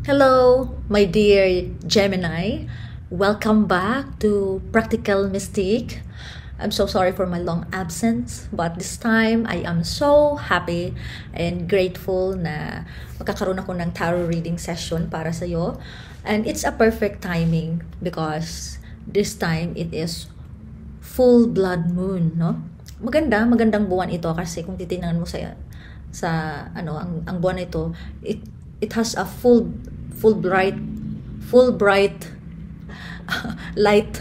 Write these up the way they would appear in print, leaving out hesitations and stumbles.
Hello, my dear Gemini. Welcome back to Practical Mystique. I'm so sorry for my long absence, but this time I am so happy and grateful na magkakaroon ako ng tarot reading session para sa iyo. And it's a perfect timing because this time it is full blood moon, no? Magandang buwan ito kasi kung titingnan mo sa ang buwan na ito, it has a full bright light.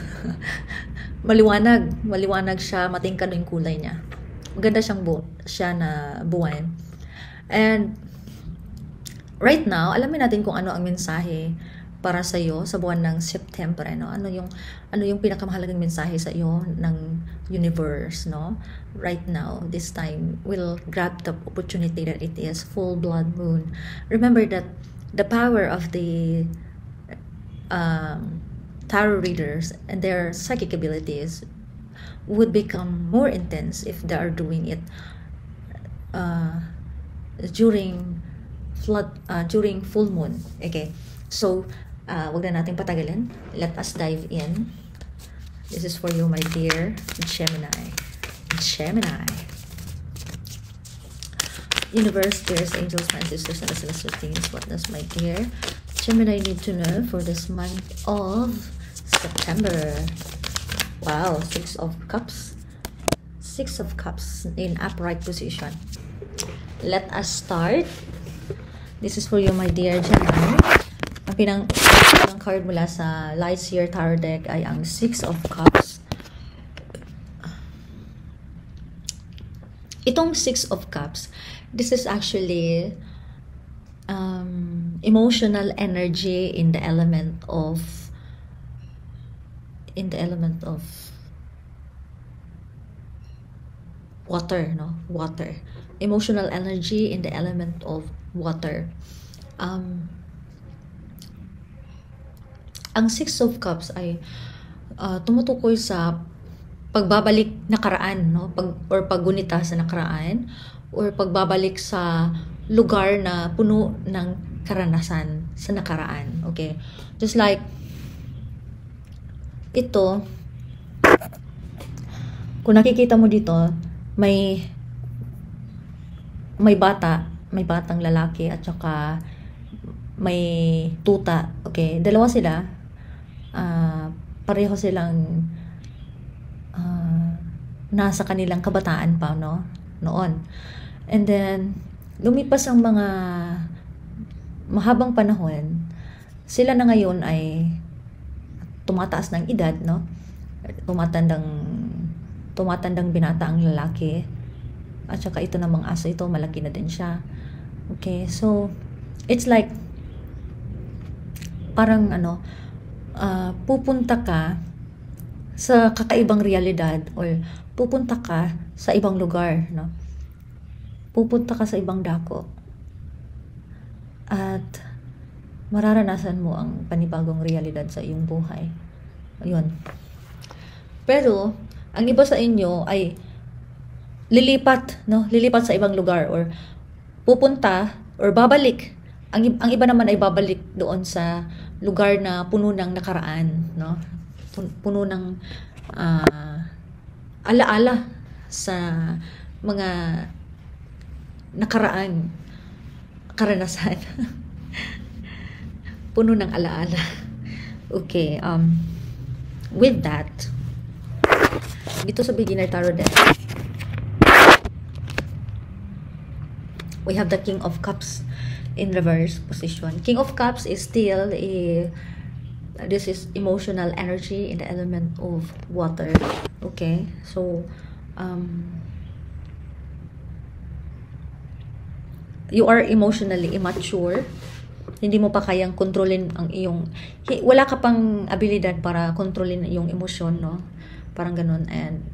maliwanag siya, matingkad yung kulay niya. Maganda siya na buwan. And right now, alamin natin kung ano ang mensahe para sa iyo sa buwan ng September, no? Ano yung pinakamahalagang mensahe sa iyo ng universe, no? Right now, this time we'll grab the opportunity that it is full blood moon. Remember that the power of the tarot readers and their psychic abilities would become more intense if they are doing it during full moon. Okay, so wag na natin patagalin. Let us dive in. This is for you, my dear Gemini. Universe, spirits, angels, my sisters, and the celestial beings, what does my dear Gemini need to know for this month of September? Wow, Six of Cups in upright position. Let us start. This is for you, my dear Gemini. Ang pinang card mula sa Lightseer Tarot deck ay ang Six of Cups. Itong Six of Cups, this is actually emotional energy in the element of water, no? Water. Emotional energy in the element of water. Ang Six of Cups ay tumutukoy sa pagbabalik nakaraan, no? Paggunita sa nakaraan, or pagbabalik sa lugar na puno ng karanasan sa nakaraan. Okay? Just like ito, kung nakikita mo dito, may batang lalaki at saka may tuta. Okay? Dalawa sila. Pareho silang nasa kanilang kabataan pa, no? Noon. And then, lumipas ang mga mahabang panahon, sila na ngayon ay tumataas ng edad, no? Tumatandang binata ang lalaki. At saka ito namang aso ito, malaki na din siya. Okay, so, it's like, parang pupunta ka sa kakaibang realidad or pupunta ka sa ibang lugar, no? Pupunta ka sa ibang dako at mararanasan mo ang panibagong realidad sa iyong buhay. Ayun. Pero ang iba sa inyo ay lilipat, no? Lilipat sa ibang lugar or pupunta or babalik. Ang iba naman ay babalik doon sa lugar na puno ng nakaraan, no? Puno ng alaala sa mga nakaraang karanasan. Puno ng alaala. Okay, with that, dito sa beginner tarot deck, we have the King of Cups in reverse position. King of Cups is still this is emotional energy in the element of water. Okay, so you are emotionally immature. Hindi mo pa kayang kontrolin ang iyong, wala ka pang abilidad para kontrolin yung emosyon, no? Parang ganun. And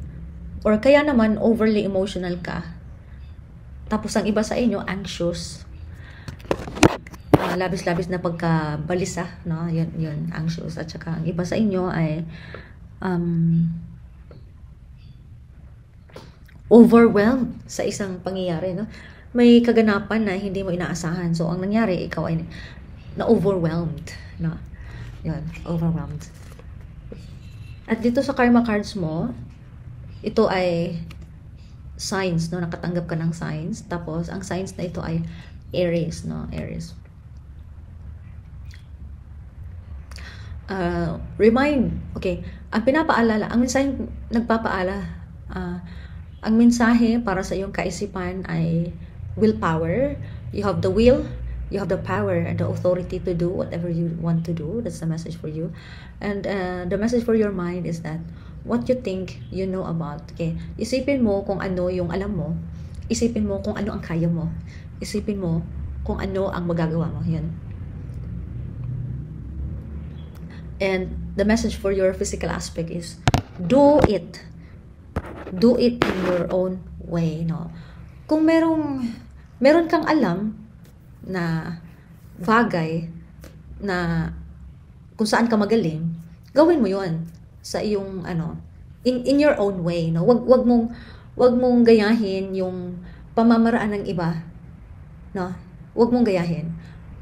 or kaya naman overly emotional ka, tapos ang iba sa inyo anxious, labis-labis na pagkabalisa, no? Yun anxious. At saka ang iba sa inyo ay overwhelmed sa isang pangyayari, no? May kaganapan na hindi mo inaasahan. So ang nangyari, ikaw ay na overwhelmed, no? Yun, overwhelmed. At dito sa karma cards mo, ito ay signs, no? Nakatanggap ka ng signs. Tapos, ang signs na ito ay Aries, no? Aries. Okay, ang pinapaalala, ang mensahe ang mensahe para sa iyong kaisipan ay willpower. You have the will, you have the power and the authority to do whatever you want to do. That's the message for you. And the message for your mind is that what you think you know about. Okay, isipin mo kung ano yung alam mo. Isipin mo kung ano ang kaya mo. Isipin mo kung ano ang magagawa mo. Yan. And the message for your physical aspect is do it. Do it in your own way, no? Kung meron kang alam na bagay na kung saan ka magaling, gawin mo 'yon sa iyong in your own way, no? Wag mong gayahin yung pamamaraan ng iba, no? Wag mong gayahin.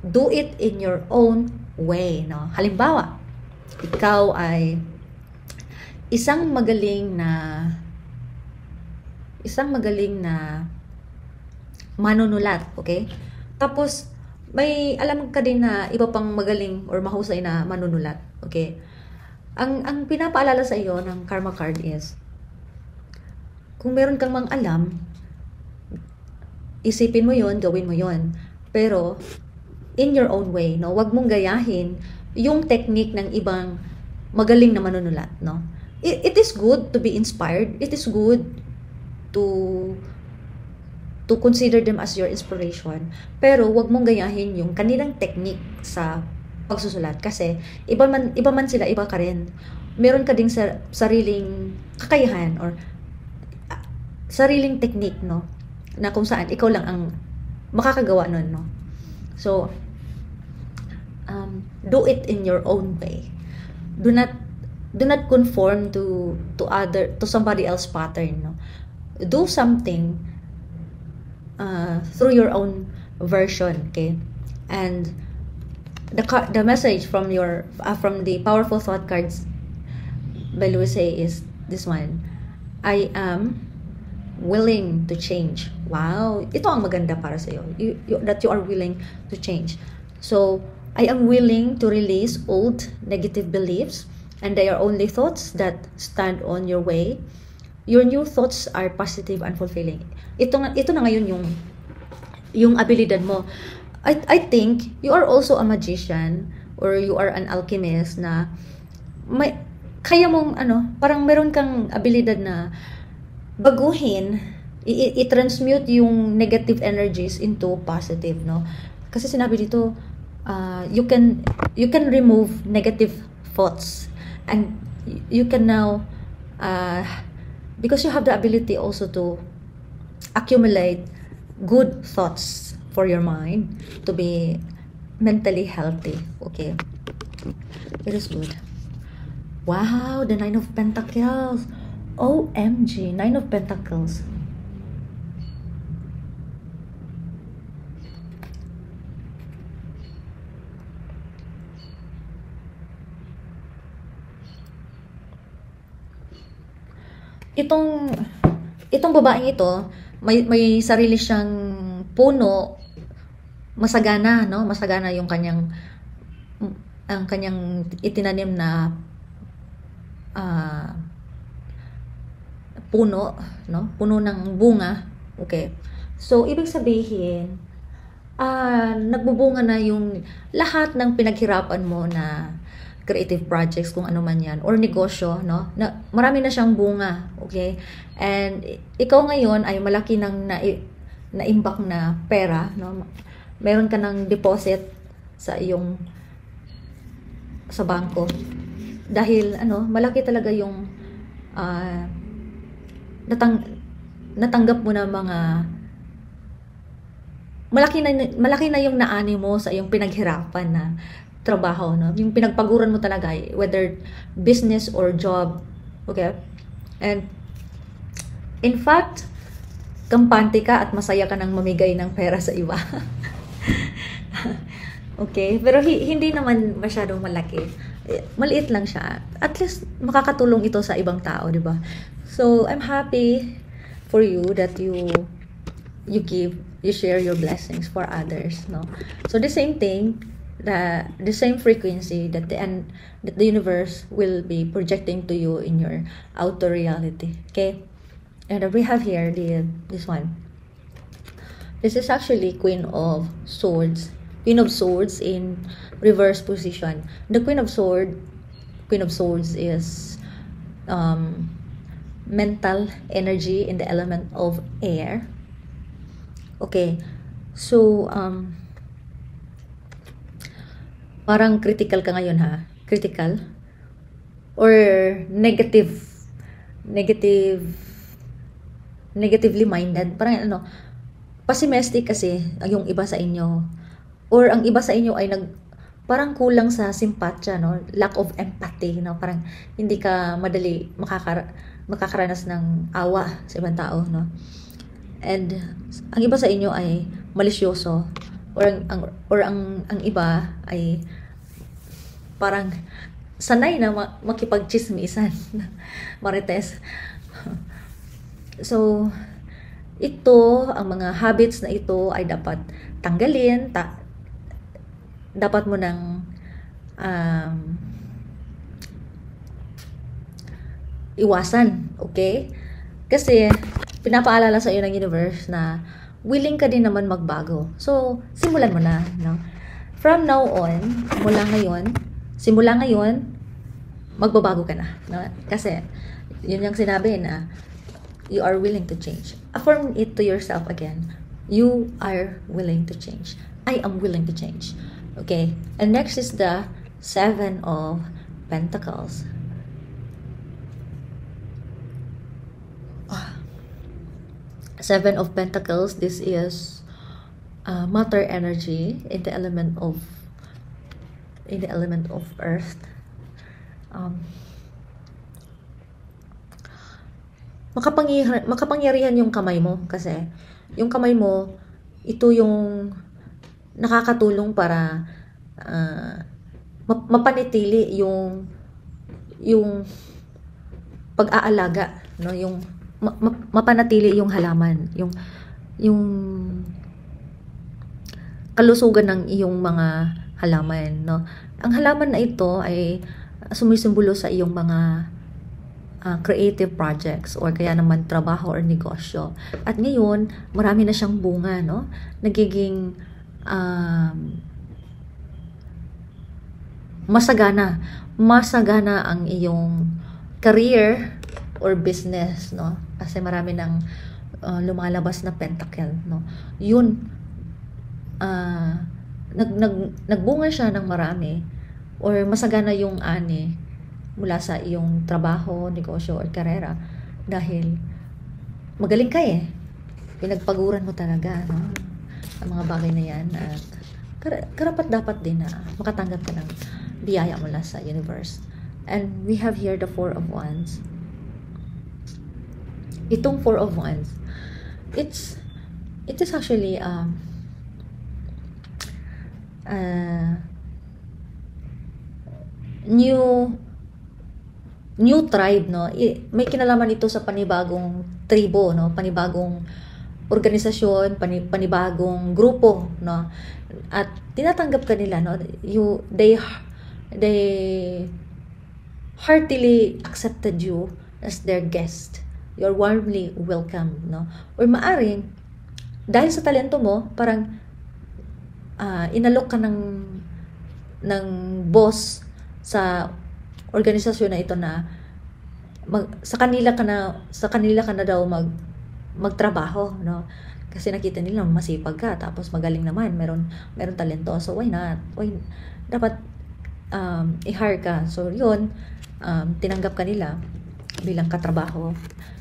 Do it in your own way, no? Halimbawa, ikaw ay isang magaling na manunulat, okay? Tapos may alam ka din na iba pang magaling or mahusay na manunulat, okay? Ang pinapaalala sa iyo ng karma card is kung meron kang mang alam, isipin mo 'yon, gawin mo 'yon. Pero in your own way, no? Wag mong gayahin yung technique ng ibang magaling na manunulat, no? It is good to be inspired. It is good to consider them as your inspiration. Pero wag mong gayahin yung kanilang technique sa pagsusulat kasi iba man sila, iba ka rin. Meron ka ding sariling kakayahan or sariling technique, no? Na kung saan ikaw lang ang makakagawa nun, no? So do it in your own way. Do not conform to somebody else pattern, no? Do something through your own version, okay? And the message from the powerful thought cards by Luis A is this one: I am willing to change. Wow, ito ang maganda para sa iyo. That you are willing to change. So I am willing to release old negative beliefs, and they are only thoughts that stand on your way. Your new thoughts are positive and fulfilling. Ito na ngayon yung abilidad mo. I think you are also a magician or you are an alchemist na kaya mong parang meron kang abilidad na baguhin, i-transmute yung negative energies into positive, no? Kasi sinabi dito, you can remove negative thoughts, and you can now because you have the ability also to accumulate good thoughts for your mind to be mentally healthy, okay? It is good. Wow, the Nine of Pentacles. OMG, Nine of Pentacles. Itong babaeng ito, may sarili siyang puno, masagana, no? Masagana yung ang kanyang itinanim na puno, no? Puno ng bunga. Okay. So ibig sabihin, nagbubunga na yung lahat ng pinaghirapan mo na creative projects, kung ano man yan, or negosyo, no? Marami na siyang bunga, okay? And ikaw ngayon ay malaki ng naimbak na pera, no? Meron ka ng deposit sa bangko. Dahil malaki talaga yung natanggap mo na mga malaki na yung naani mo sa iyong pinaghirapan na trabaho, no? Yung pinagpaguran mo talaga, whether business or job, okay? And in fact, kampante ka at masaya ka nang mamigay ng pera sa iba. Okay? Pero hindi naman masyadong malaki. Maliit lang siya. At least, makakatulong ito sa ibang tao, di ba? So, I'm happy for you that you share your blessings for others, no? So, the same thing, the same frequency that the universe will be projecting to you in your outer reality, okay? And we have here this one. This is actually Queen of Swords. Queen of Swords in reverse position. The Queen of Swords is mental energy in the element of air. Okay. So, parang critical ka ngayon, ha? Critical? Or negatively minded. Parang pessimistic kasi yung iba sa inyo. Or ang iba sa inyo ay parang kulang sa simpatya, no? Lack of empathy, no? Parang hindi ka madali makakaranas ng awa sa ibang tao, no? And ang iba sa inyo ay malisyoso, or ang iba ay parang sanay na makipagchismisan, marites. So, ang mga habits na ito ay dapat tanggalin, dapat mo nang iwasan, okay? Kasi pinapaalala sa iyo ng universe na willing ka din naman magbago. So, simulan mo na, no? From now on, simula ngayon, magbabago ka na, no? Kasi yun yung sinabi na you are willing to change. Affirm it to yourself again. You are willing to change. I am willing to change. Okay, and next is the Seven of Pentacles. Seven of Pentacles, this is matter energy in the element of earth. Makapangyarihan yung kamay mo, kasi yung kamay mo, ito yung nakakatulong para mapanitili yung pag-aalaga, no? Yung mapanatili yung halaman, yung kalusugan ng iyong mga halaman, no? Ang halaman na ito ay sumisimbolo sa iyong mga creative projects, or kaya naman trabaho or negosyo. At ngayon, marami na siyang bunga, no? Nagiging masagana ang iyong career or business, no? Kasi marami ng lumalabas na pentacle, no? Yun, nagbunga siya ng marami, or masagana yung ani mula sa iyong trabaho, negosyo, or karera, dahil magaling ka pinagpaguran mo talaga, no? Ang mga bagay na yan, at karapat dapat din na makatanggap ka ng biyaya mula sa universe. And we have here the Four of Wands. Itong Four of Wands, it is actually new tribe, no? May kinalaman ito sa panibagong tribo, no? Panibagong organisasyon, panibagong grupo, no? At tinatanggap ka nila, no? They heartily accepted you as their guest. You're warmly welcome, no? Or maaring dahil sa talento mo, parang inalok ka ng boss sa organisasyon na ito na sa kanila ka na daw magtrabaho, no? Kasi nakita nila masipag ka, tapos magaling naman, meron talento, so why not? Dapat i-hire ka. So yun, tinanggap ka nila bilang katrabaho.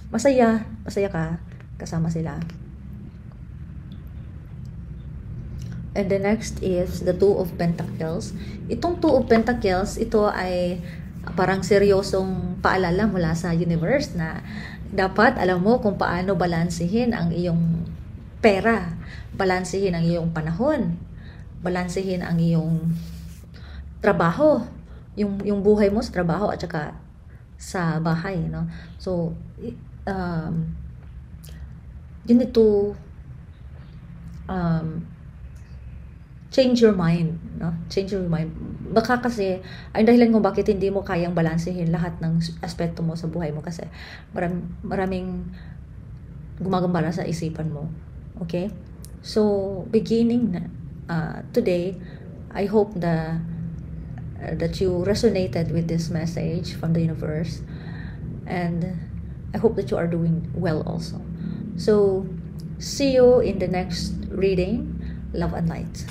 Masaya ka kasama sila. And the next is the Two of Pentacles. Itong Two of Pentacles, ito ay parang seryosong paalala mula sa universe na dapat alam mo kung paano balansehin ang iyong pera, balansehin ang iyong panahon, balansehin ang iyong trabaho, yung buhay mo sa trabaho at saka sa bahay, no? So you need to change your mind, no? Change your mind. Baka kasi ay dahilan kung bakit hindi mo kayang balansehin lahat ng aspeto mo sa buhay mo kasi maraming gumagambala sa isipan mo. Okay? So beginning today, I hope that you resonated with this message from the universe, and I hope that you are doing well also. So see you in the next reading. Love and light.